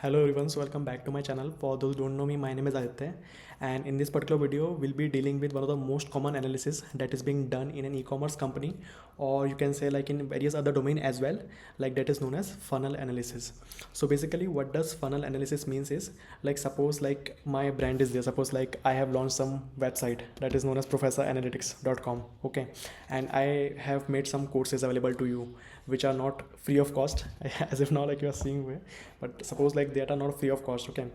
Hello everyone, so welcome back to my channel. For those who don't know me, my name is Aditya, and in this particular video we'll be dealing with one of the most common analysis that is being done in an e-commerce company, or you can say like in various other domain as well, like that is known as funnel analysis. So basically what does funnel analysis means is, like suppose like my brand is there, suppose like I have launched some website that is known as professoranalytics.com, okay, and I have made some courses available to you which are not free of cost as if now like you are seeing where, but suppose like they are not free of cost, okay,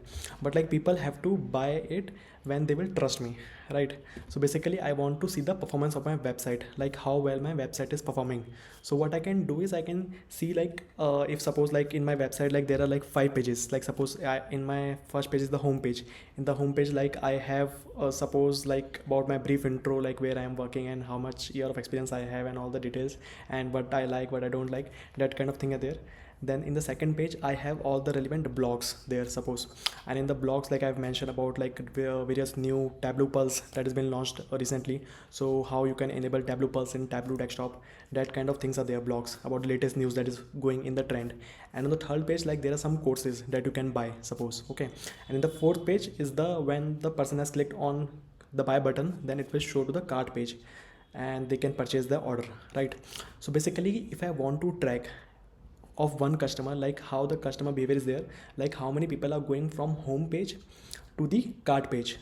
but like people have to buy it when they will trust me, right? So basically I want to see the performance of my website, like how well my website is performing. So what I can do is I can see like if suppose like in my website like there are like 5 pages, like suppose in my first page is the home page. In the home page like I have suppose like about my brief intro, like where I am working and how much year of experience I have and all the details and what I like, what I don't like, that kind of thing are there. Then in the second page I have all the relevant blogs there, suppose, and in the blogs like I've mentioned about like various new Tableau Pulse that has been launched recently, so how you can enable Tableau Pulse in Tableau desktop, that kind of things are there, blogs about the latest news that is going in the trend. And on the third page like there are some courses that you can buy, suppose, okay. And in the fourth page is the when the person has clicked on the buy button, then it will show to the cart page and they can purchase the order, right? So basically if I want to track of one customer, like how the customer behavior is there, like how many people are going from home page to the cart page,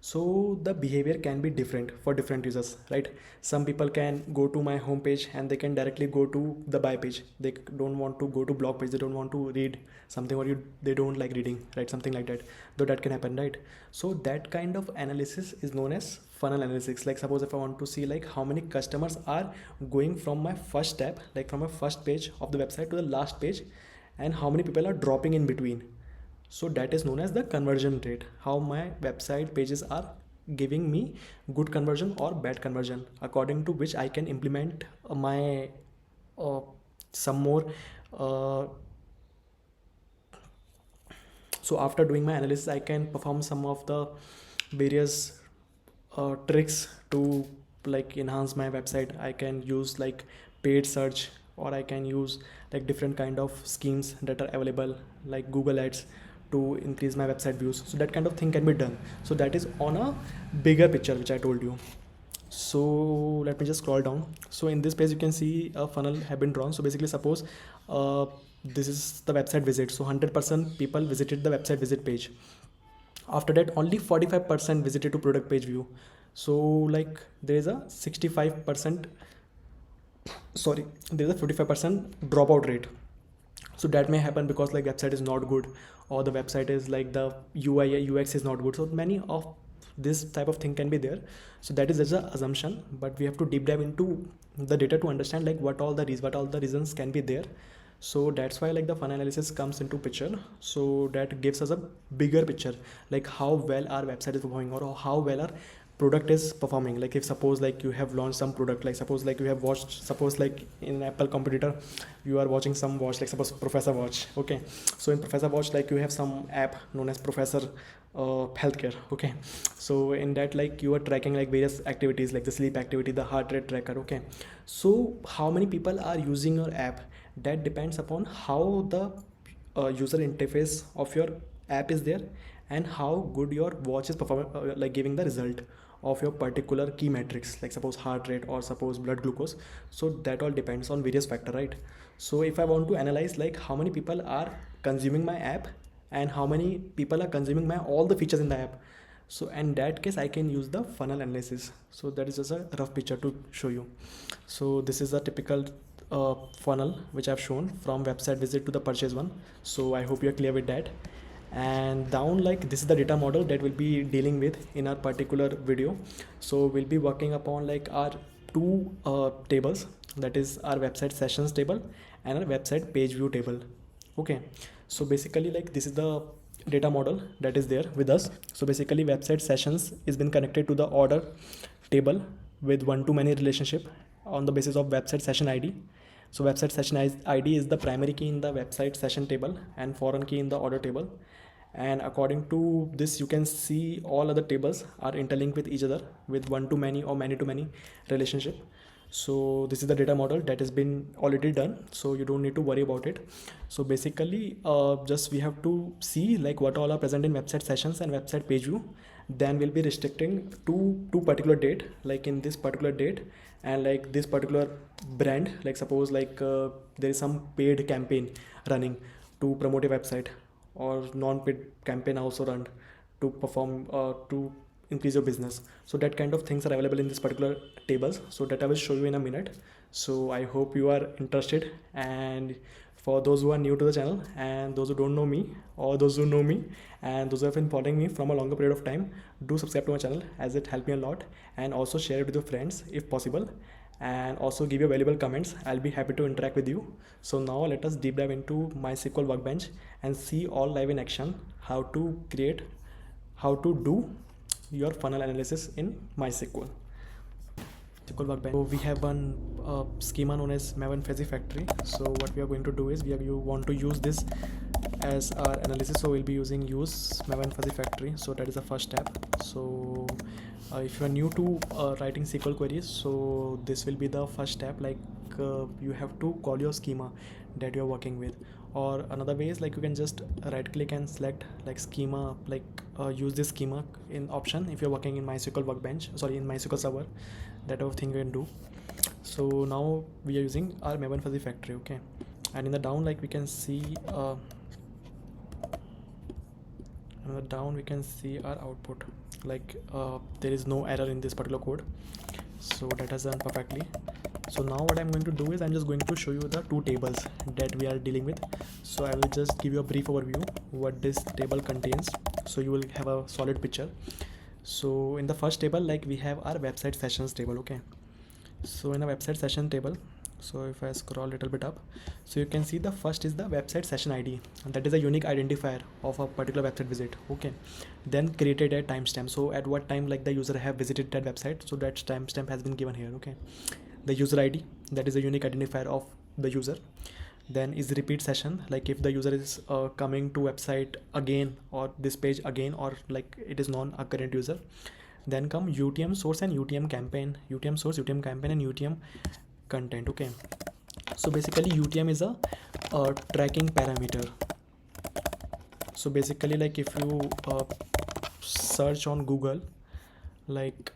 so the behavior can be different for different users, right? Some people can go to my home page and they can directly go to the buy page. They don't want to go to blog page, they don't want to read something, or they don't like reading, right? Something like that, though that can happen, right? So that kind of analysis is known as funnel analytics. Like suppose if I want to see like how many customers are going from my first step, like from my first page of the website to the last page, and how many people are dropping in between, so that is known as the conversion rate, how my website pages are giving me good conversion or bad conversion, according to which I can implement my uh, some more uh, so after doing my analysis I can perform some of the various tricks to like enhance my website. I can use like paid search, or I can use like different kind of schemes that are available like Google Ads to increase my website views, so that kind of thing can be done. So that is on a bigger picture which I told you. So let me just scroll down. So in this page you can see a funnel have been drawn. So basically suppose this is the website visit, so 100% people visited the website visit page. After that only 45% visited to product page view. So like there is a 65%, sorry, there is a 45% dropout rate. So that may happen because like website is not good, or the website is like the UI UX is not good. So many of this type of thing can be there. So that is just an assumption, but we have to deep dive into the data to understand like what all the reasons can be there. So that's why like the fun analysis comes into picture. So that gives us a bigger picture, like how well our website is performing, or how well our product is performing. Like if suppose like you have launched some product, like suppose like you have watched, suppose like in Apple competitor you are watching some watch, like suppose Professor Watch, okay. So in Professor Watch like you have some app known as Professor healthcare, okay. So in that like you are tracking like various activities like the sleep activity, the heart rate tracker, okay. So how many people are using your app, that depends upon how the user interface of your app is there, and how good your watch is performing, like giving the result of your particular key metrics, like suppose heart rate or suppose blood glucose. So that all depends on various factor, right? So if I want to analyze like how many people are consuming my app and how many people are consuming my all the features in the app, so in that case I can use the funnel analysis. So that is just a rough picture to show you. So this is a typical funnel which I've shown from website visit to the purchase one. So I hope you're clear with that. And down like this is the data model that we'll be dealing with in our particular video. So we'll be working upon like our two tables, that is our website sessions table and our website page view table, okay. So basically like this is the data model that is there with us. So basically website sessions is been connected to the order table with one-to-many relationship on the basis of website session ID. So website session ID is the primary key in the website session table and foreign key in the order table. And according to this you can see all other tables are interlinked with each other with one-to-many or many-to-many relationship. So this is the data model that has been already done, so you don't need to worry about it. So basically just we have to see like what all are present in website sessions and website page view. Then we'll be restricting to particular date, like in this particular date, and like this particular brand, like suppose like there is some paid campaign running to promote a website, or non-paid campaign also run to perform to increase your business. So that kind of things are available in this particular tables, so that I will show you in a minute. So I hope you are interested, and for those who are new to the channel and those who don't know me, or those who know me and those who have been following me from a longer period of time, do subscribe to my channel as it helped me a lot, and also share it with your friends if possible, and also give your valuable comments. I'll be happy to interact with you. So now let us deep dive into MySQL Workbench and see all live in action how to do your funnel analysis in MySQL. MySQL Workbench. So we have one schema known as Maven Fuzzy Factory. So what we are going to do is you want to use this as our analysis. So we'll be using use Maven Fuzzy Factory. So that is the first step. So if you are new to writing SQL queries, so this will be the first step. Like you have to call your schema that you're working with, or another way is like you can just right click and select like schema, like use this schema in option if you're working in MySQL Workbench, sorry, in MySQL Server. That type of thing you can do. So now we are using our Maven Fuzzy Factory, okay, and in the down, like we can see in the down we can see our output, like there is no error in this particular code, so that has done perfectly. So now what I'm going to do is I'm just going to show you the two tables that we are dealing with. So I will just give you a brief overview what this table contains, so you will have a solid picture. So in the first table, like we have our website sessions table, okay. So in a website session table, so if I scroll a little bit up, so you can see the first is the website session ID, and that is a unique identifier of a particular website visit, okay. Then created a timestamp, so at what time like the user have visited that website, so that timestamp has been given here, okay. The user ID, that is a unique identifier of the user. Then is repeat session, like if the user is coming to website again or this page again, or like it is a current user. Then come UTM source and UTM campaign, UTM source, UTM campaign, and UTM content, okay. So basically UTM is a tracking parameter. So basically like if you search on Google, like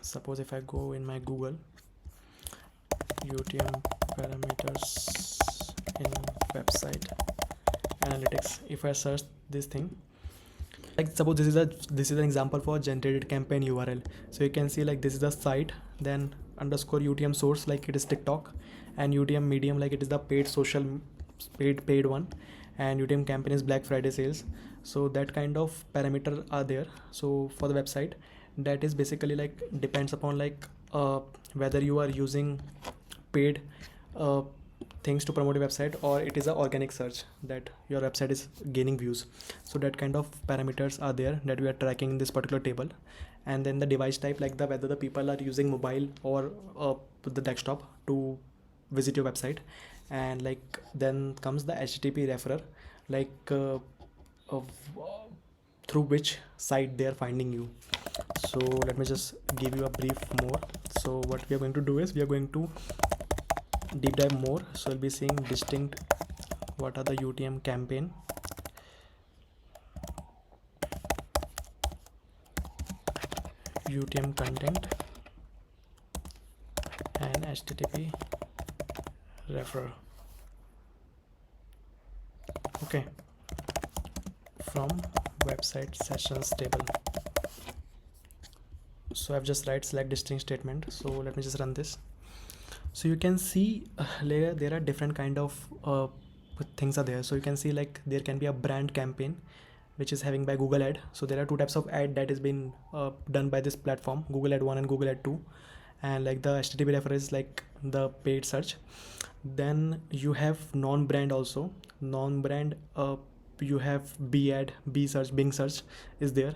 suppose if I go in my Google UTM parameters in website analytics, if I search this thing, like suppose this is an example for generated campaign URL. So you can see like this is the site, then underscore UTM source, like it is TikTok, and UTM medium, like it is the paid social paid one, and UTM campaign is Black Friday sales. So that kind of parameter are there. So for the website, that is basically like depends upon like whether you are using paid things to promote a website, or it is a organic search that your website is gaining views. So that kind of parameters are there that we are tracking in this particular table. And then the device type, like the whether the people are using mobile or the desktop to visit your website. And like then comes the HTTP referrer, like through which site they are finding you. So let me just give you a brief more. So what we are going to do is we are going to deep dive more. So we'll be seeing distinct what are the UTM campaign, UTM content, and HTTP referrer, okay, from website sessions table. So I've just write select distinct statement. So let me just run this. So you can see there are different kind of things are there. So you can see like there can be a brand campaign which is having by Google ad. So there are two types of ad that is been done by this platform, Google ad 1 and Google ad 2. And like the HTTP referrer is like the paid search. Then you have non-brand also. Non-brand you have B ad, B search, Bing search is there.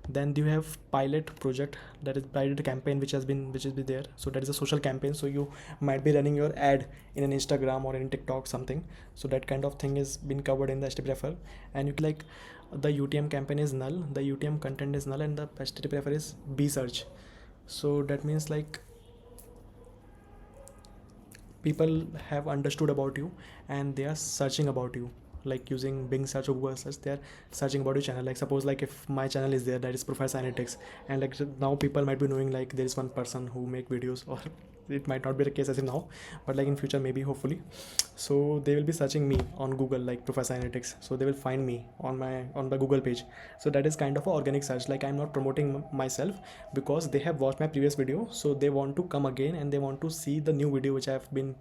Then you have pilot project, that is pilot campaign which is there. So that is a social campaign, so you might be running your ad in an Instagram or in TikTok something. So that kind of thing is been covered in the HTTP referrer. And you like the UTM campaign is null, the UTM content is null, and the HTTP referrer is B search. So that means like people have understood about you and they are searching about you, like using Bing search or Google search. They are searching about your channel. Like suppose like if my channel is there, that is Professor Analytics, and like now people might be knowing like there is one person who make videos, or it might not be the case as of now, but like in future maybe, hopefully. So they will be searching me on Google like Professor Analytics, so they will find me on the Google page. So that is kind of an organic search. Like I'm not promoting myself, because they have watched my previous video, so they want to come again and they want to see the new video which I have been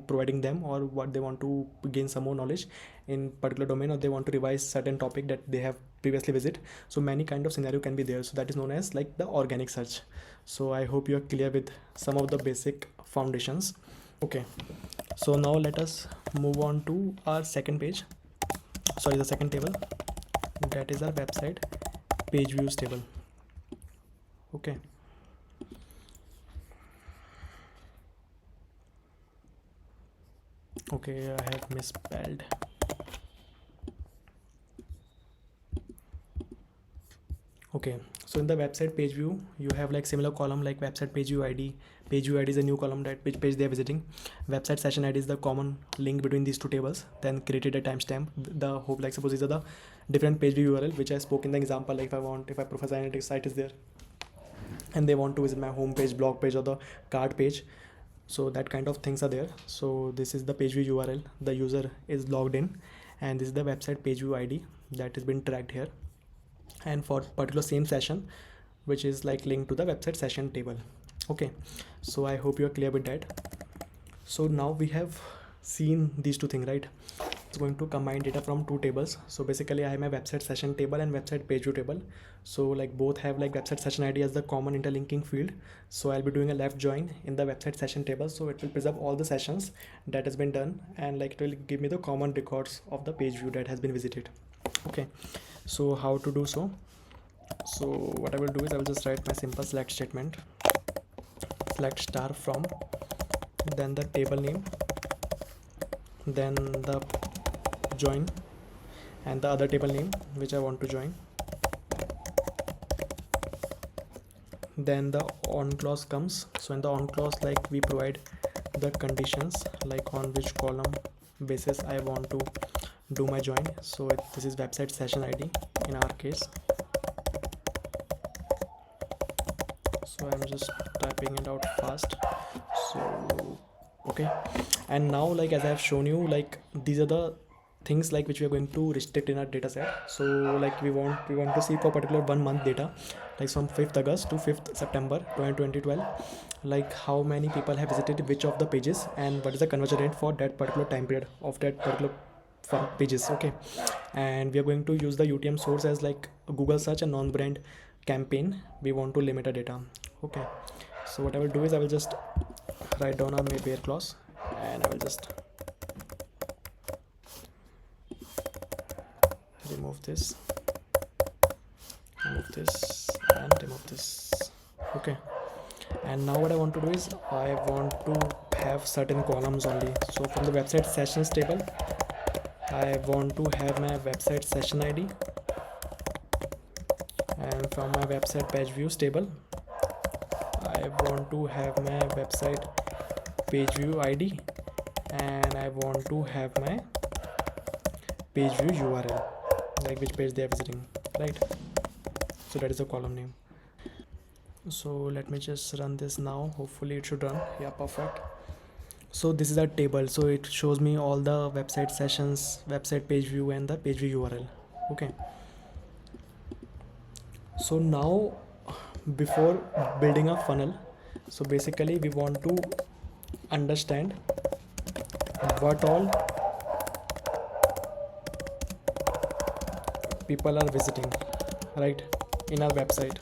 providing them, or what they want to gain some more knowledge in particular domain, or they want to revise certain topic that they have previously visit. So many kind of scenario can be there. So that is known as like the organic search. So I hope you are clear with some of the basic foundations. Okay, so now let us move on to our second page, sorry, the second table, that is our website page views table. Okay, okay, I have misspelled. Okay, so in the website page view you have like similar column like website page view id. Page view id is a new column that which page they are visiting. Website session id is the common link between these two tables, then created a timestamp. The hope, like suppose these are the different page view url which I spoke in the example. Like if I Professor Analytics site is there and they want to visit my home page, blog page, or the cart page, so that kind of things are there. So this is the page view url, the user is logged in, and this is the website page view id that has been tracked here, and for particular same session which is like linked to the website session table. Okay, so I hope you are clear with that. So now we have seen these two things, right? It's going to combine data from two tables. So basically I have my website session table and website page view table. So like both have like website session id as the common interlinking field. So I'll be doing a left join in the website session table, so it will preserve all the sessions that has been done, and like it will give me the common records of the page view that has been visited. Okay, so how to do so? So what I will do is I will just write my simple select statement, select star from, then the table name, then the join, and the other table name which I want to join, then the on clause comes. So in the on clause, like we provide the conditions like on which column basis I want to do my join. So this is website session id in our case. So I'm just typing it out fast. So okay, and now like as I have shown you, like these are the things like which we are going to restrict in our data set. So like we want to see for particular 1 month data, like from 5th August to 5th September 2012, like how many people have visited which of the pages and what is the conversion rate for that particular time period of that particular pages. Okay, and we are going to use the UTM source as like Google search and non-brand campaign. We want to limit our data. Okay, so what I will do is I will just write down our where clause, and I will just remove this, and remove this. Okay, and now what I want to do is I want to have certain columns only. So from the website sessions table I want to have my website session id, and from my website page views table I want to have my website page view id, and I want to have my page view url, like which page they are visiting, right? So that is the column name. So let me just run this now. Hopefully it should run. Yeah, perfect. So this is a table, so it shows me all the website sessions, website page view, and the page view url. Okay, so now before building a funnel, so basically we want to understand what all people are visiting, right, in our website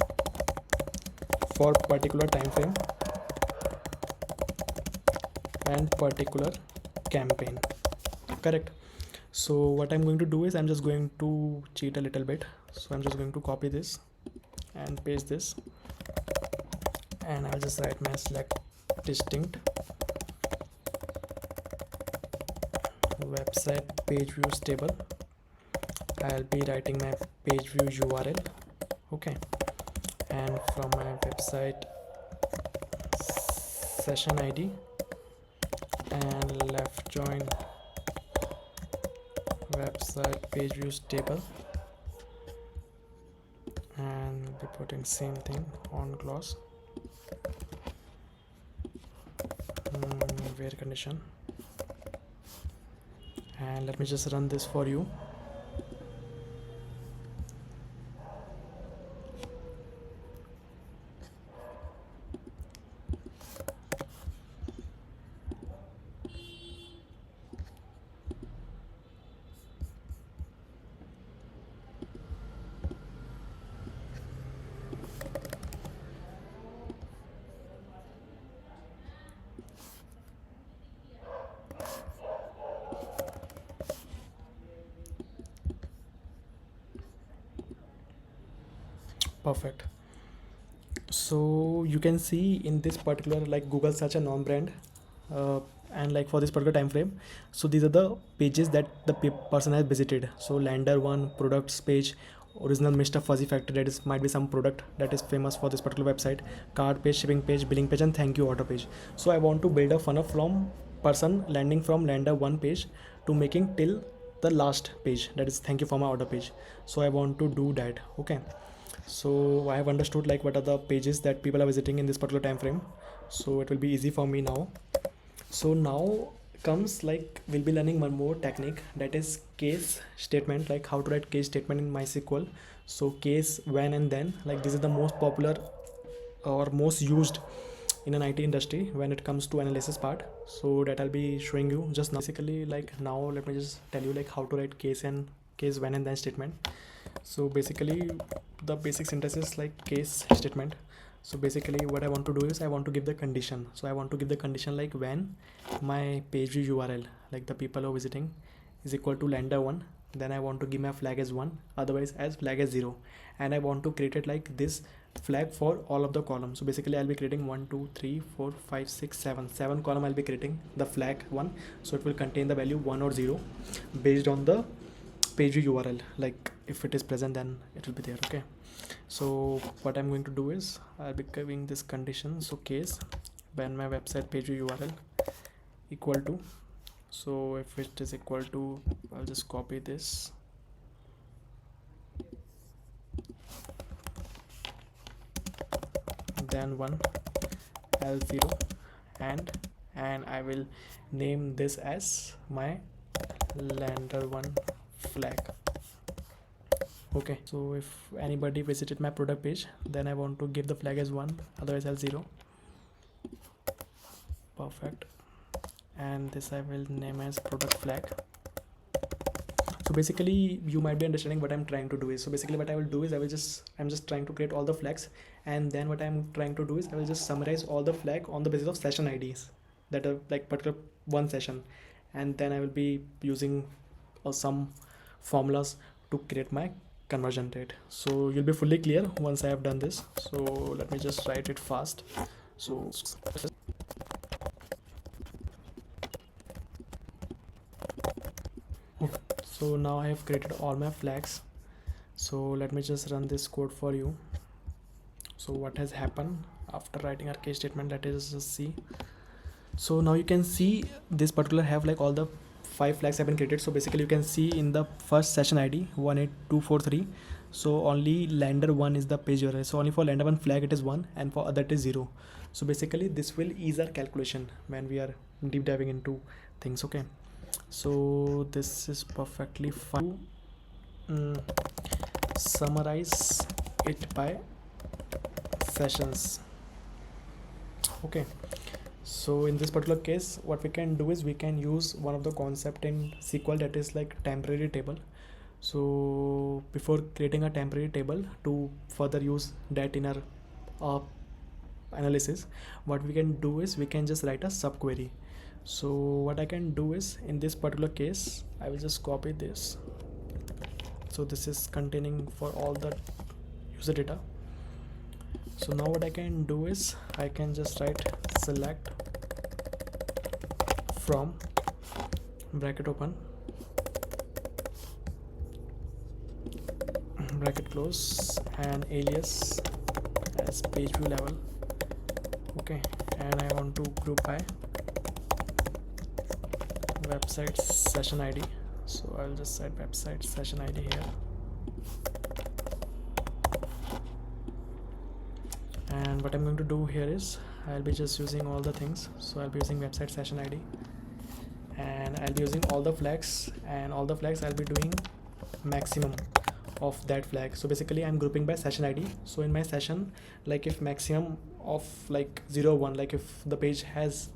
for particular time frame and particular campaign, correct? So what I'm going to do is I'm just going to cheat a little bit. So I'm just going to copy this and paste this, and I'll just write my select distinct website page views table. I'll be writing my page view url. Okay, and from my website session id and left join website page views table, and we'll be putting same thing on clause where condition, and let me just run this for you. Perfect. So you can see in this particular, like Google search a non-brand, and like for this particular time frame, so these are the pages that the person has visited. So lander one, products page, original Mr. Fuzzy factory, that is might be some product that is famous for this particular website, card page, shipping page, billing page, and thank you order page. So I want to build a funnel from person landing from lander one page to making till the last page, that is thank you for my order page. So I want to do that. Okay, so I have understood like what are the pages that people are visiting in this particular time frame, so it will be easy for me now. So now comes like we'll be learning one more technique, that is case statement, like how to write case statement in MySQL. So case, when, and then, like this is the most popular or most used in an IT industry when it comes to analysis part. So that I'll be showing you just now. Basically, like now let me just tell you like how to write case, when, and then statement. So basically the basic syntax is like case statement. So basically what I want to do is I want to give the condition. So I want to give the condition like when my page view URL, like the people who are visiting, is equal to lander 1, then I want to give my flag as 1, otherwise as flag as 0, and I want to create it like this flag for all of the columns. So basically I'll be creating 1 2 3 4 5 6 7 column. I'll be creating the flag 1, so it will contain the value 1 or 0 based on the page view URL. Like if it is present, then it will be there. Okay, so what I'm going to do is I'll be giving this condition. So case when my website page view URL equal to, so if it is equal to, I'll just copy this, then 1 L0, and I will name this as my lander 1 flag. Okay, so if anybody visited my product page, then I want to give the flag as 1, otherwise as 0. Perfect. And this I will name as product flag. So basically you might be understanding what I'm trying to do is, so basically what I will do is I'm just trying to create all the flags, and then what I'm trying to do is I will just summarize all the flag on the basis of session IDs that are like particular one session, and then I will be using some formulas to create my conversion rate. So you'll be fully clear once I have done this. So let me just write it fast. So so now I have created all my flags. So let me just run this code for you. So what has happened after writing our case statement, that is just see. So now you can see this particular have like all the 5 flags have been created. So basically you can see in the first session ID 18243, so only lander 1 is the page URL. So only for lander 1 flag it is 1, and for other it is 0. So basically this will ease our calculation when we are deep diving into things. Okay, so this is perfectly fine. Summarize it by sessions. Okay, so in this particular case what we can do is we can use one of the concept in SQL, that is like temporary table. So before creating a temporary table to further use that in our analysis, what we can do is we can just write a subquery. So what I can do is in this particular case I will just copy this. So this is containing for all the user data. So now what I can do is I can just write select from bracket open bracket close and alias as page view level. Okay, and I want to group by website session ID. So I'll just set website session ID here, and what I'm going to do here is I'll be just using all the things. So I'll be using website session ID, and I'll be using all the flags, and all the flags I'll be doing maximum of that flag. So basically I'm grouping by session ID. So in my session, like if maximum of like 0 1, like if the page has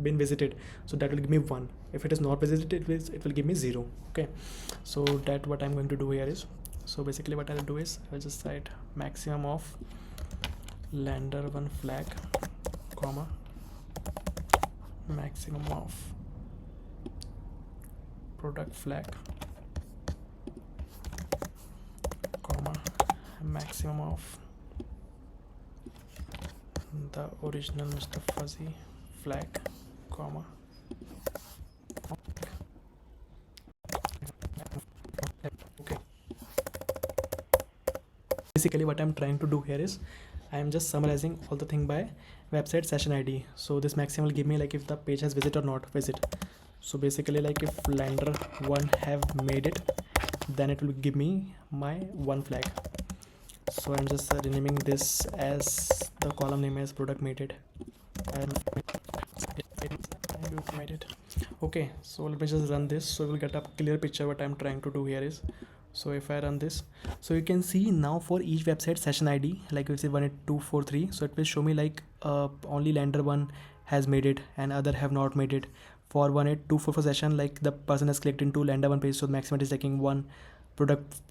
been visited, so that will give me 1. If it is not visited, it will give me 0. Okay, so that what I'm going to do here is, so basically what I'll do is I'll just write maximum of lender 1 flag, comma, maximum of product flag, comma, maximum of the original Mr. Fuzzy flag, comma, okay. Basically what I'm trying to do here is I'm just summarizing all the thing by website session ID. So this maximum will give me like if the page has visit or not visit. So basically like if lender 1 have made it, then it will give me my 1 flag. So I'm just renaming this as the column name as product made it, and made it. Okay, so let me just run this so we'll get a clear picture what I'm trying to do here is. So if I run this, so you can see now for each website session ID, like we say 18243, so it will show me like only lender 1 has made it and other have not made it. For 18244 session, like the person has clicked into lender 1 page, so maximum is taking 1, product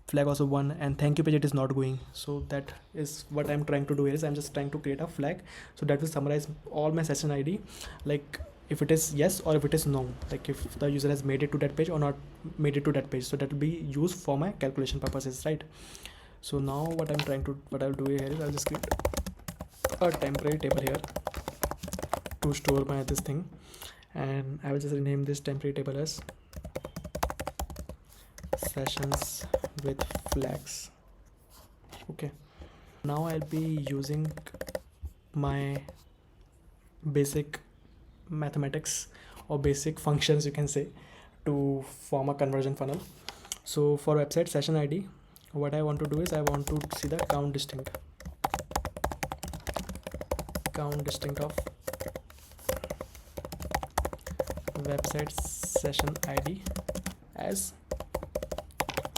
flag also 1, and thank you page it is not going. So that is what I'm trying to do here is I'm just trying to create a flag so that will summarize all my session ID, like if it is yes or if it is no, like if the user has made it to that page or not made it to that page. So that will be used for my calculation purposes, right? So now what I'll do here is I'll just create a temporary table here to store my this thing, and I will just rename this temporary table as sessions with flags. Okay, now I'll be using my basic mathematics or basic functions, you can say, to form a conversion funnel. So for website session ID, what I want to do is I want to see the count distinct of website session ID as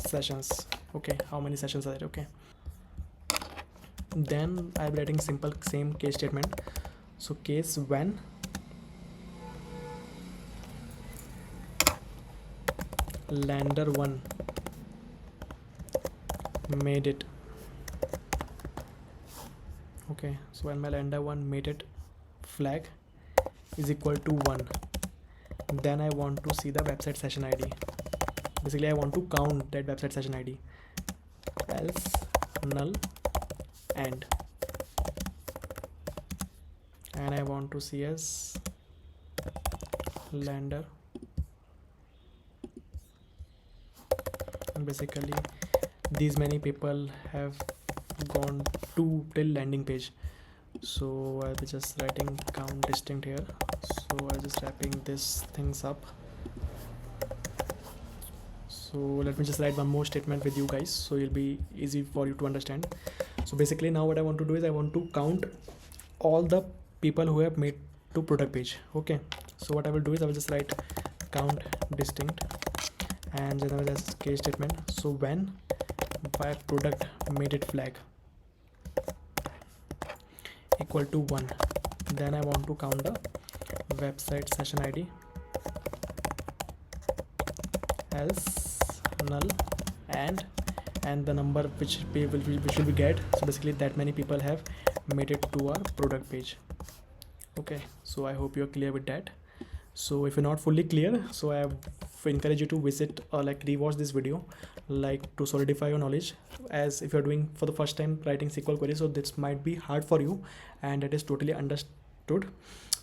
sessions. Okay, how many sessions are there? Okay, then I'm writing simple same case statement. So case when lender 1 made it. Okay, so when my lender 1 made it flag is equal to 1, then I want to see the website session ID. Basically I want to count that website session ID, else null and I want to see as lender, and basically these many people have gone to till landing page. So I'll be just writing count distinct here. So I'm just wrapping this things up. So let me just write one more statement with you guys so it'll be easy for you to understand. So basically now what I want to do is I want to count all the people who have made to product page. Okay, so what I will do is I will just write count distinct and then I will just case statement. So when by product made it flag equal to 1, then I want to count the website session ID else null and the number which will be get. So basically that many people have made it to our product page. Okay, so I hope you're clear with that. So if you're not fully clear, so I encourage you to visit or like rewatch this video, like to solidify your knowledge, as if you're doing for the first time writing SQL queries, so this might be hard for you and it is totally understood.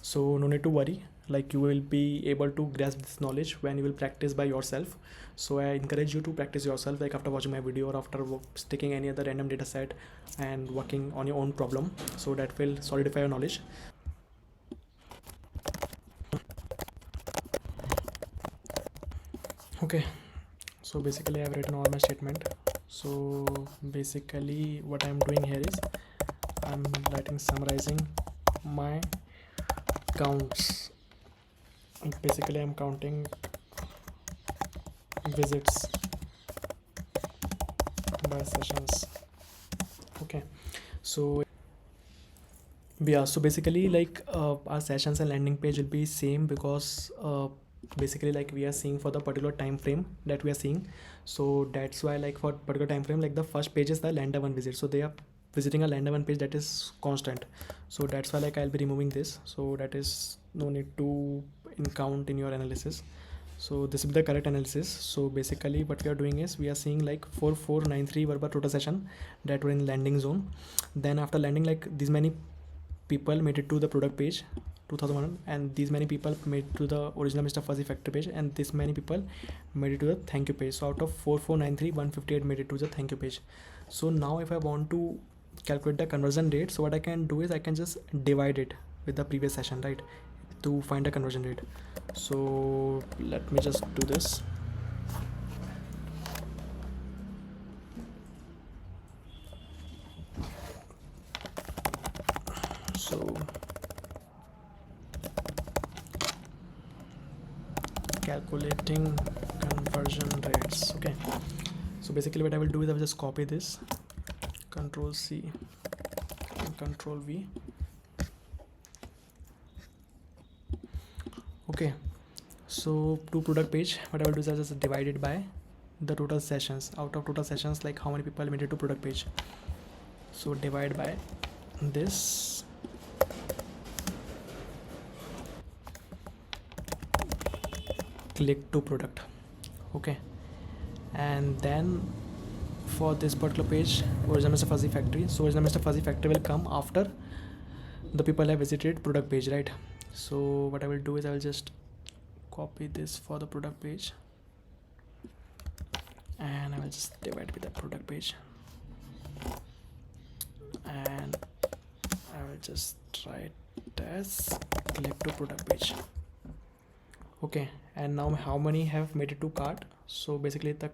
So no need to worry, like you will be able to grasp this knowledge when you will practice by yourself. So I encourage you to practice yourself, like after watching my video or after taking any other random data set and working on your own problem, so that will solidify your knowledge. Okay, so basically I've written all my statement. So basically what I'm doing here is I'm writing summarizing my counts. Basically I'm counting visits by sessions. Okay, so yeah, so basically like our sessions and landing page will be same because basically like we are seeing for the particular time frame that we are seeing. So that's why like for particular time frame, like the first page is the lander one visit, so they are visiting a lander one page that is constant. So that's why like I'll be removing this, so that is no need to count in your analysis. So this will be the correct analysis. So basically what we are doing is we are seeing like 4493 were per total session that were in landing zone. Then after landing, like these many people made it to the product page 2001, and these many people made to the original Mr. Fuzzy factory page, and this many people made it to the thank you page. So out of 4493, 158 made it to the thank you page. So now if I want to calculate the conversion rate, so what I can do is I can just divide it with the previous session, right, to find the conversion rate. So let me just do this. So calculating conversion rates. Okay, so basically what I will do is I will just copy this, Control C and Control V. Okay, so to product page, what I will do is I just divide it by the total sessions. Out of total sessions, like how many people made it to product page. So divide by this. Click to product. Okay, and then for this particular page, original Mr. Fuzzy factory. So original Mr. Fuzzy factory will come after the people have visited product page, right? So what I will do is I will just copy this for the product page, and I will just divide with the product page, and I will just write as click to product page. Okay, and now how many have made it to cart? So basically the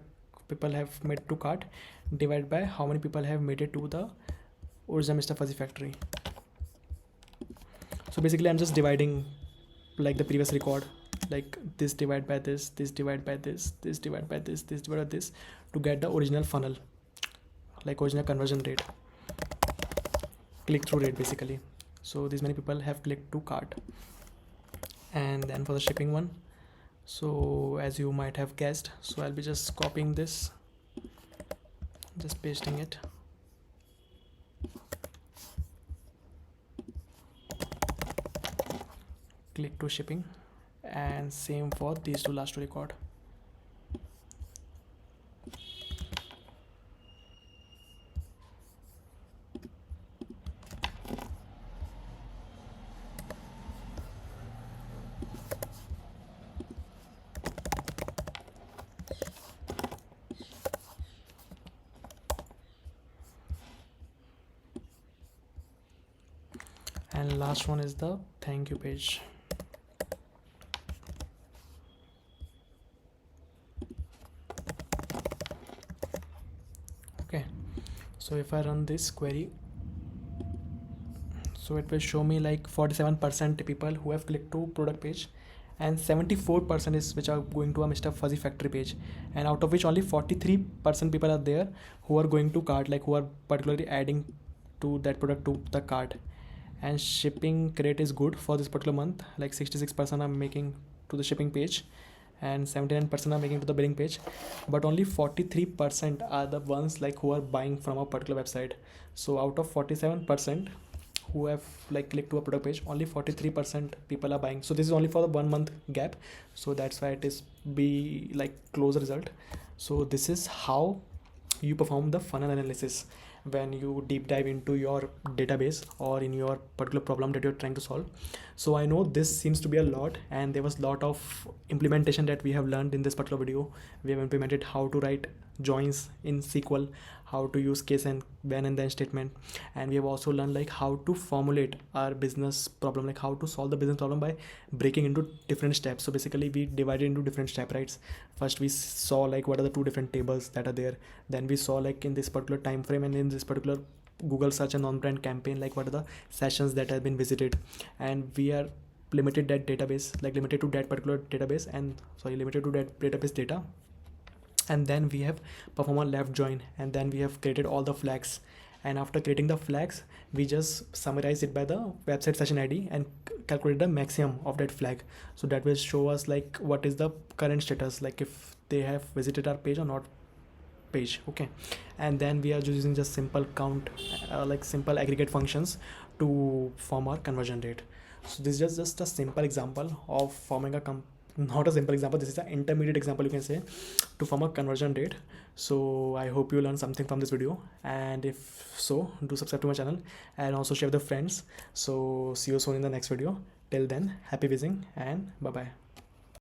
people have made to cart divided by how many people have made it to the original Mr. Fuzzy factory. So basically I'm just dividing like the previous record, like this divide by this, this divide by this, this divide by this, this divide by this, to get the original funnel, like original conversion rate, click through rate basically. So these many people have clicked to cart. And then for the shipping one, so as you might have guessed, so I'll be just copying this, just pasting it, click to shipping, and same for these two last to record. And last one is the thank you page. Okay, so if I run this query, so it will show me like 47% people who have clicked to product page, and 74% is which are going to a Mr. Fuzzy factory page, and out of which only 43% people are there who are going to cart, like who are particularly adding to that product to the cart. And shipping rate is good for this particular month, like 66% are making to the shipping page and 79% are making to the billing page, but only 43% are the ones like who are buying from a particular website. So out of 47% who have like clicked to a product page, only 43% people are buying. So this is only for the 1 month gap, so that's why it is be like close result. So this is how you perform the funnel analysis when you deep dive into your database or in your particular problem that you're trying to solve. So I know this seems to be a lot, and there was a lot of implementation that we have learned in this particular video. We have implemented how to write joins in SQL, how to use case and when and then statement, and we have also learned like how to formulate our business problem, like how to solve the business problem by breaking into different steps. So basically we divided into different steps, right? First we saw like what are the two different tables that are there, then we saw like in this particular time frame and in this particular Google search and on-brand campaign, like what are the sessions that have been visited, and we are limited that database, like limited to that particular database, and sorry, limited to that database data. And then we have perform a left join, and then we have created all the flags, and after creating the flags we just summarize it by the website session id and calculate the maximum of that flag. So that will show us like what is the current status, like if they have visited our page or not page. Okay, and then we are using just simple count, like simple aggregate functions to form our conversion rate. So this is just a simple example of forming a not a simple example, this is an intermediate example, you can say, to form a conversion rate. So I hope you learned something from this video, and if so, do subscribe to my channel and also share with your friends. So see you soon in the next video. Till then, happy visiting and bye bye.